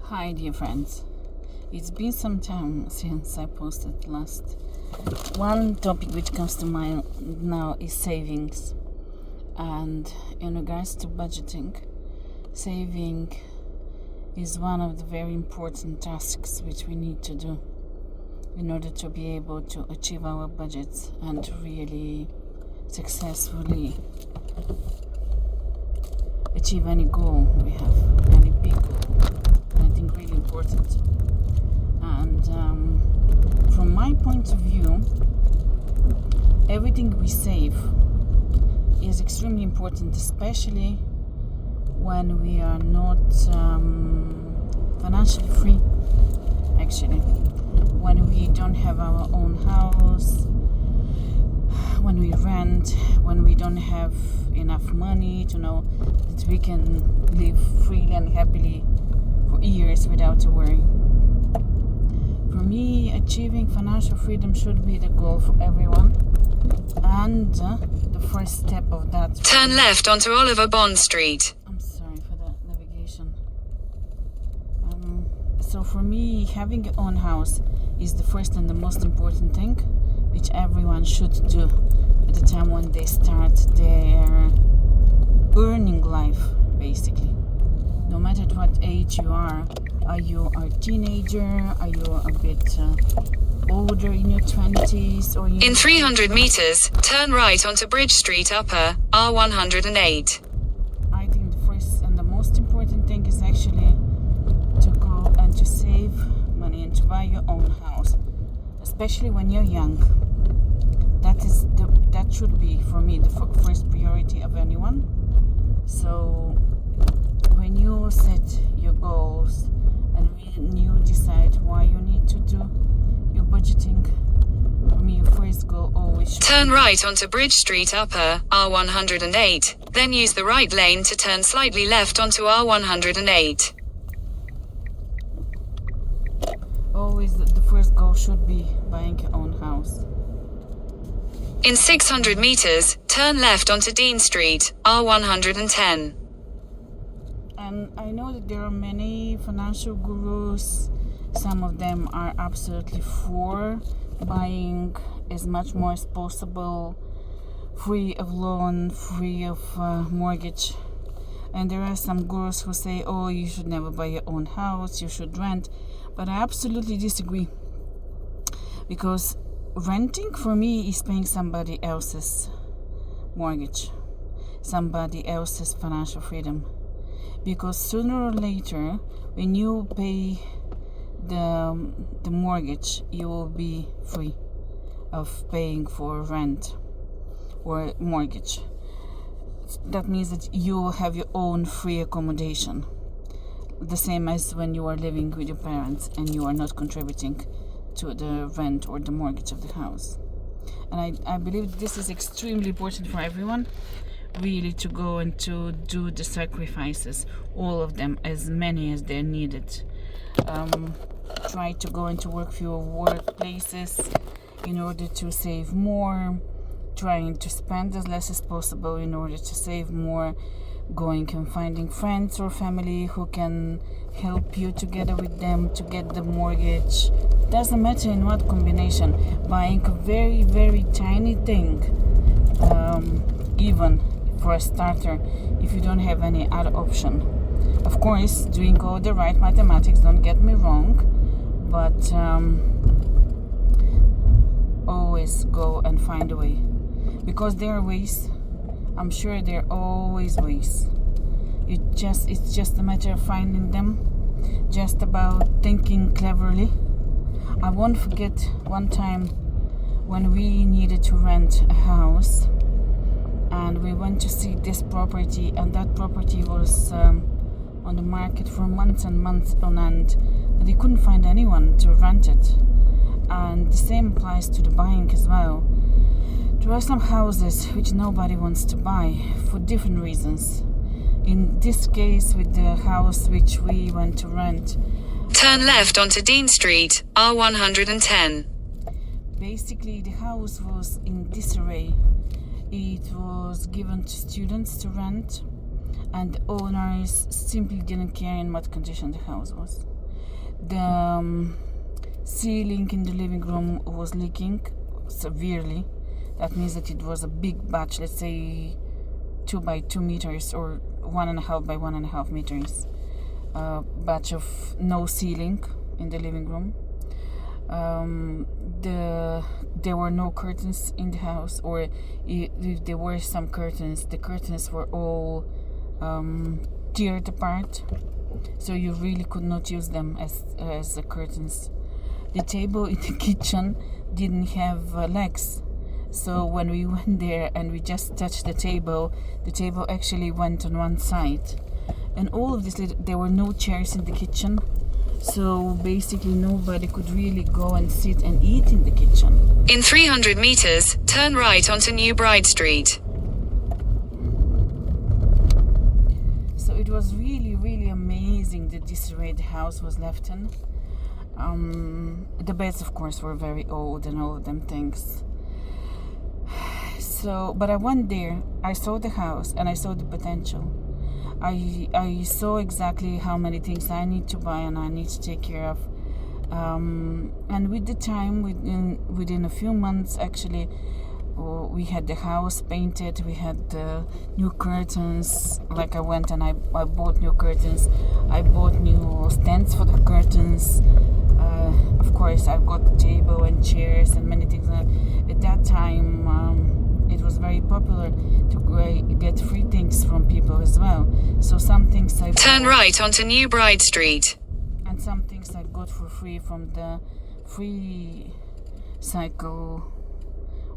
Hi dear friends, it's been some time since I posted last. One topic which comes to mind now is savings, and in regards to budgeting, saving is one of the very important tasks which we need to do in order to be able to achieve our budgets and to really successfully achieve any goal we have, any big goal. I think really important. And from my point of view, everything we save is extremely important, especially when we are not financially free. Actually, when we don't have our own house, when we rent, when we don't have enough money to know that we can live freely and happily for years without a worry. For me, achieving financial freedom should be the goal for everyone, and the first step of that. Turn left onto Oliver Bond Street. I'm sorry for the navigation. So for me, having your own house is the first and the most important thing, which everyone should do at the time when they start their earning life, basically. No matter at what age you are you a teenager, are you a bit older in your 20s, or In 300 meters, turn right onto Bridge Street Upper, R108. I think the first and the most important thing is actually to go and to save money and to buy your own house, especially when you're young. That should be, for me, the first priority of anyone. So when you set your goals and when you decide why you need to do your budgeting, for me, your first goal always should Turn right onto Bridge Street Upper, R108, then use the right lane to turn slightly left onto R108. always the first goal should be buying your own house. In 600 meters, turn left onto Dean Street, R110. And I know that there are many financial gurus. Some of them are absolutely for buying as much more as possible, free of loan, free of mortgage. And there are some gurus who say, oh, you should never buy your own house, you should rent. But I absolutely disagree, because renting for me is paying somebody else's mortgage, somebody else's financial freedom. Because sooner or later, when you pay the mortgage, you will be free of paying for rent or mortgage. That means that you will have your own free accommodation, the same as when you are living with your parents and you are not contributing to the rent or the mortgage of the house. And I believe this is extremely important for everyone, really, to go and to do the sacrifices, all of them, as many as they're needed. Try to go into work fewer workplaces in order to save more, trying to spend as less as possible in order to save more, going and finding friends or family who can help you together with them to get the mortgage. Doesn't matter in what combination, buying a very, very tiny thing, even for a starter, if you don't have any other option. Of course, doing all the right mathematics, don't get me wrong, but always go and find a way, because there are ways. I'm sure there are always ways. It's just a matter of finding them, just about thinking cleverly. I won't forget one time when we needed to rent a house, and we went to see this property, and that property was on the market for months and months on end, and they couldn't find anyone to rent it. And the same applies to the buying as well. There are some houses which nobody wants to buy for different reasons. In this case, with the house which we went to rent, Turn left onto Dean Street, R110. basically the house was in disarray. It was given to students to rent, and the owners simply didn't care in what condition the house was. The ceiling in the living room was leaking severely. That means that it was a big batch, let's say 2 by 2 meters or 1.5 by 1.5 meters. Batch of no ceiling in the living room. There were no curtains in the house, or if there were some curtains, the curtains were all teared apart, so you really could not use them as the curtains. The table in the kitchen didn't have legs, so when we went there and we just touched the table actually went on one side. And all of this, there were no chairs in the kitchen, so basically nobody could really go and sit and eat in the kitchen. In 300 meters, turn right onto New Bride Street. So it was really, really amazing the disarray the house was left in. The beds, of course, were very old and all of them things. So, but I went there, I saw the house and I saw the potential. I saw exactly how many things I need to buy and I need to take care of. And with the time, within a few months, actually, we had the house painted, we had the new curtains. Like I went and I bought new curtains, I bought new stands for the curtains. Of course, I've got the table and chairs and many things. At that time, it was very popular to get free things from people as well. So some things I turn right onto New Bride Street. And some things I got for free from the free cycle,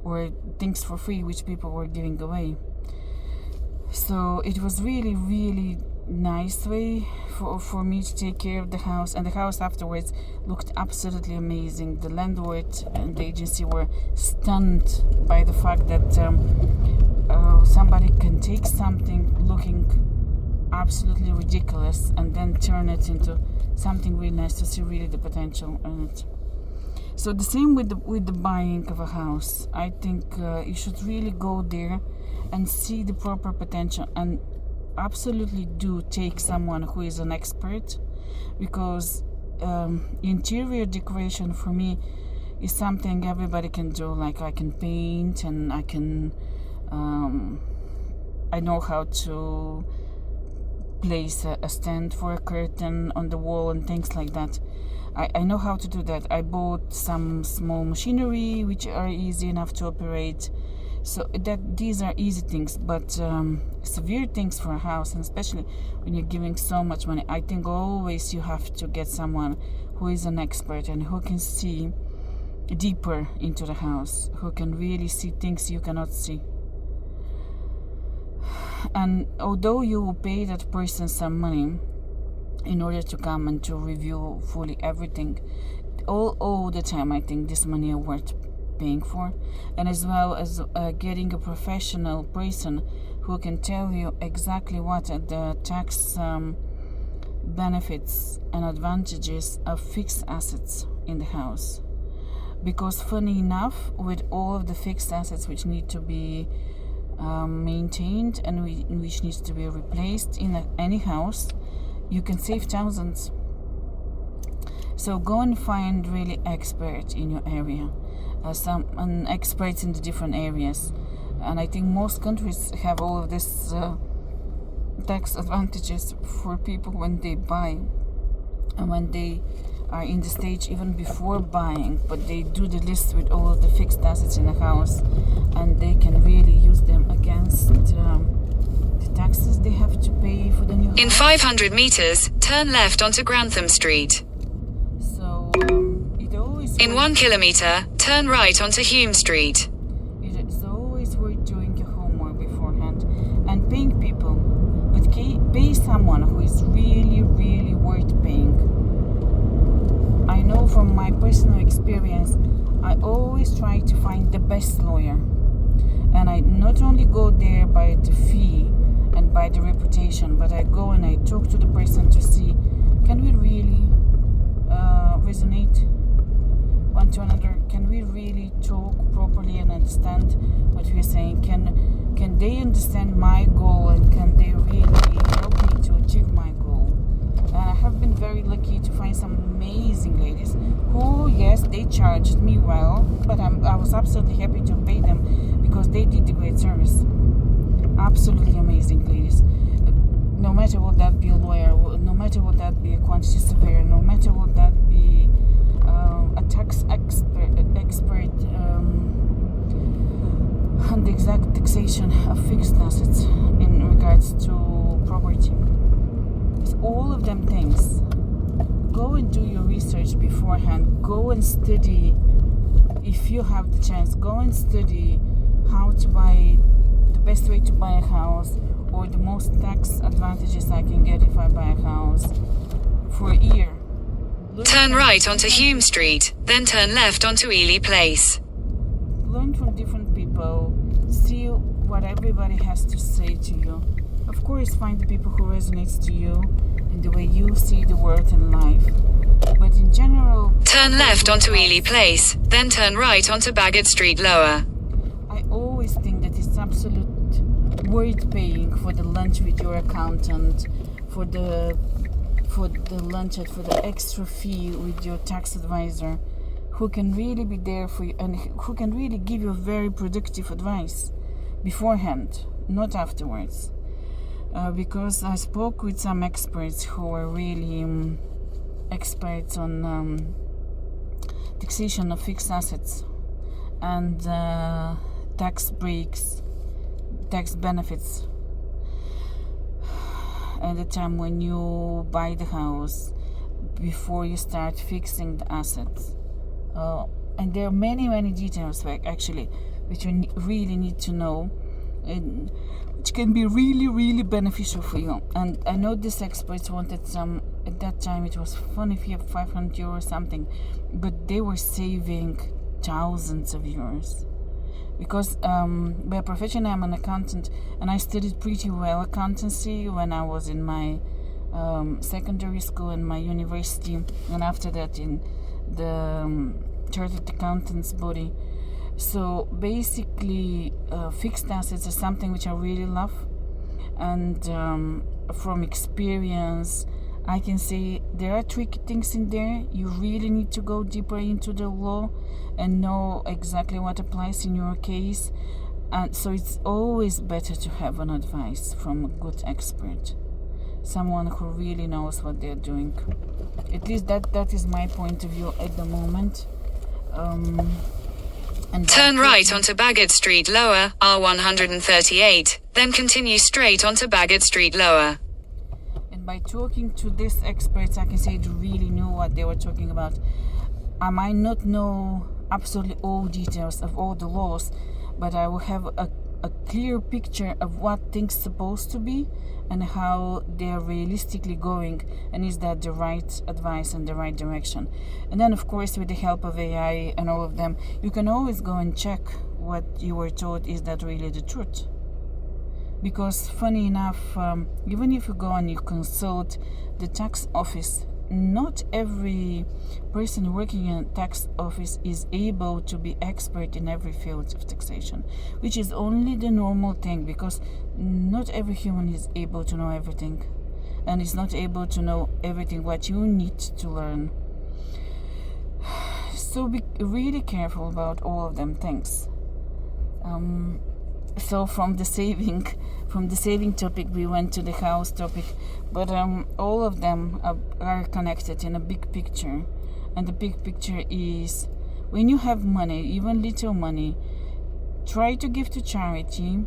or things for free which people were giving away. So it was really, really nice way for me to take care of the house, and the house afterwards looked absolutely amazing. The landlord and the agency were stunned by the fact that somebody can take something looking absolutely ridiculous and then turn it into something really nice, to see really the potential in it. So the same with the buying of a house. I think you should really go there and see the proper potential, and absolutely do take someone who is an expert, because interior decoration for me is something everybody can do. Like I can paint and I can I know how to place a stand for a curtain on the wall and things like that. I know how to do that. I bought some small machinery which are easy enough to operate. So that these are easy things, but severe things for a house, and especially when you're giving so much money, I think always you have to get someone who is an expert and who can see deeper into the house, who can really see things you cannot see. And although you will pay that person some money in order to come and to review fully everything, all the time I think this money are worth paying for, and as well as getting a professional person who can tell you exactly what are the tax benefits and advantages of fixed assets in the house. Because funny enough, with all of the fixed assets which need to be maintained and which needs to be replaced in any house, you can save thousands. So go and find really expert in your area, some experts in the different areas. And I think most countries have all of this tax advantages for people when they buy and when they are in the stage even before buying, but they do the list with all of the fixed assets in the house, and they can really use them against the taxes they have to pay for the new house. In 500 meters, turn left onto Grantham Street. So it always In 1 kilometer, turn right onto Hume Street. It's always worth doing your homework beforehand and paying people, but pay someone who is really, really worth paying. I know from my personal experience, I always try to find the best lawyer, and I not only go there by the fee and by the reputation, but I go and I talk to the person to see, can we really resonate one to another? Can we really talk properly and understand what we're saying? Can they understand my goal, and can they really help me to achieve my goal? And I have been very lucky to find some amazing ladies who, yes, they charged me well, but I was absolutely happy to pay them because they did a great service. Absolutely amazing ladies. No matter what that be a lawyer, no matter what that be a quantity surveyor, no matter what that be a tax expert on the exact taxation of fixed assets in regards to property. It's all of them things. Go and do your research beforehand. Go and study, if you have the chance, go and study how to buy, the best way to buy a house, or the most tax advantages I can get if I buy a house for a year. Turn right onto Hume Street, then turn left onto Ely Place. Learn from different people, see what everybody has to say to you. Of course, find the people who resonates to you in the way you see the world and life. But in general, turn left onto Ely Place, then turn right onto Bagot Street Lower. I always think that it's absolute worth paying for the lunch with your accountant, for the lunch and for the extra fee with your tax advisor, who can really be there for you and who can really give you very productive advice beforehand, not afterwards. Because I spoke with some experts who are really experts on taxation of fixed assets and tax breaks, tax benefits at the time when you buy the house, before you start fixing the assets. And there are many details actually which you really need to know, and which can be really beneficial for you. And I know these experts wanted some, at that time it was funny if you have 500 euro or something, but they were saving thousands of euros. Because by profession I'm an accountant, and I studied pretty well accountancy when I was in my secondary school and my university, and after that in the chartered accountants body. So basically fixed assets are something which I really love, and from experience I can say there are tricky things in there. You really need to go deeper into the law and know exactly what applies in your case, and so it's always better to have an advice from a good expert, someone who really knows what they're doing. At least that is my point of view at the moment. And turn right onto Bagot Street Lower, R138, then continue straight onto Bagot Street Lower. And by talking to these experts, I can say they really knew what they were talking about. I might not know absolutely all details of all the laws, but I will have a clear picture of what things supposed to be and how they're realistically going, and is that the right advice and the right direction. And then of course with the help of AI and all of them, you can always go and check what you were told, is that really the truth. Because funny enough, even if you go and you consult the tax office, not every person working in a tax office is able to be expert in every field of taxation, which is only the normal thing, because not every human is able to know everything, and is not able to know everything what you need to learn. So be really careful about all of them things. So from the saving topic we went to the house topic, but all of them are connected in a big picture. And the big picture is, when you have money, even little money, try to give to charity,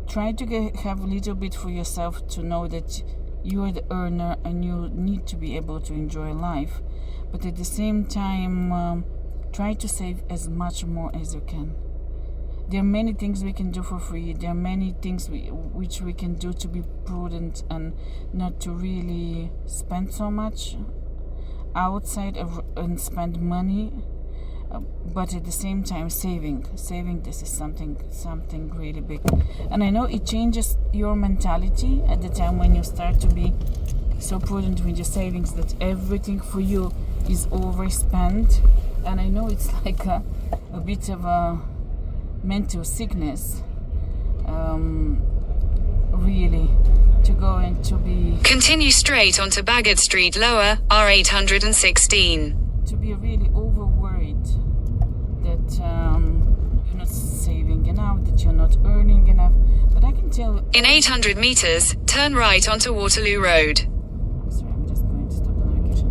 try to have a little bit for yourself, to know that you are the earner and you need to be able to enjoy life. But at the same time, try to save as much more as you can. There are many things we can do for free. There are many things which we can do to be prudent and not to really spend so much outside and spend money, but at the same time saving. This is something really big. And I know it changes your mentality at the time when you start to be so prudent with your savings that everything for you is overspent. And I know it's like a bit of a mental sickness, really, to go and to be Continue straight onto Bagot Street Lower, R816. to be really over worried that you're not saving enough, that you're not earning enough. But I can tell you, In 800 meters, turn right onto Waterloo Road. I'm sorry, I'm just going to stop the navigation.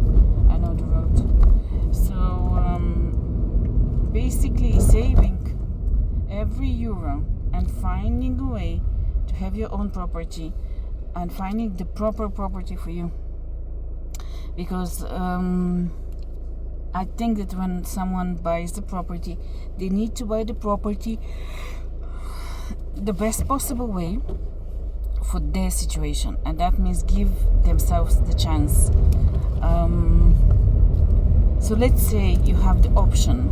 I know the road. So basically saving every euro and finding a way to have your own property and finding the proper property for you. Because I think that when someone buys the property, they need to buy the property the best possible way for their situation, and that means give themselves the chance. So let's say you have the option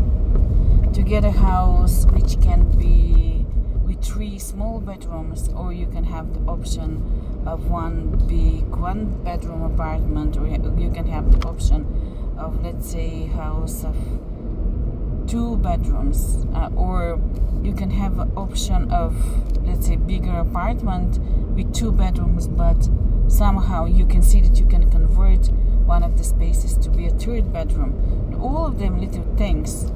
to get a house which can be with 3 small bedrooms, or you can have the option of one big 1-bedroom apartment, or you can have the option of, let's say, house of 2 bedrooms, or you can have an option of, let's say, bigger apartment with 2 bedrooms, but somehow you can see that you can convert one of the spaces to be a 3rd bedroom. And all of them little things.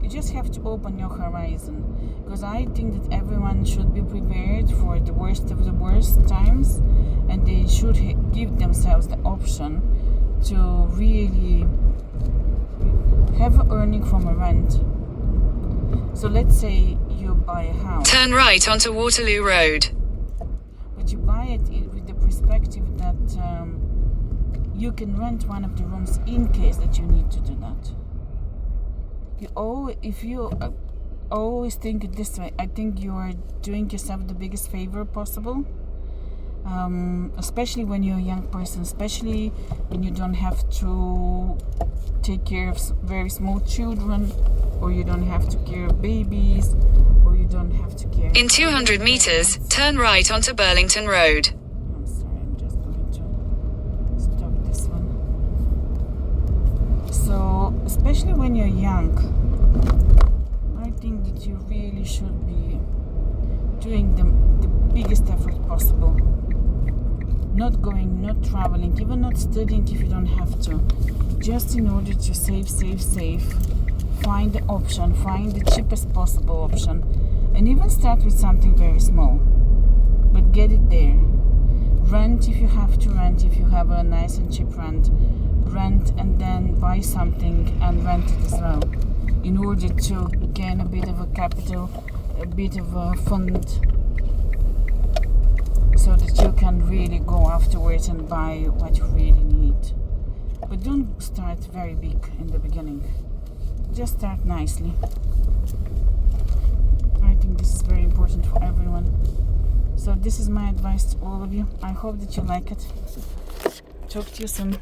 You just have to open your horizon, because I think that everyone should be prepared for the worst of the worst times, and they should give themselves the option to really have an earning from a rent. So let's say you buy a house, Turn right onto Waterloo Road. but you buy it with the perspective that you can rent one of the rooms in case that you need to do that. If you always think it this way, I think you are doing yourself the biggest favor possible. Especially when you're a young person, especially when you don't have to take care of very small children, or you don't have to care of babies, or you don't have to care. In 200 meters, turn right onto Burlington Road. I'm sorry, I'm just going to stop this one. So, especially when you're young, I think that you really should be doing the biggest effort possible. Not going, not traveling, even not studying if you don't have to. Just in order to save. Find the option, find the cheapest possible option. And even start with something very small. But get it there. Rent if you have to rent, if you have a nice and cheap rent. Rent and then buy something and rent it as well. In order to gain a bit of a capital, a bit of a fund, so that you can really go afterwards and buy what you really need. But don't start very big in the beginning. Just start nicely. I think this is very important for everyone. So this is my advice to all of you. I hope that you like it. Talk to you soon.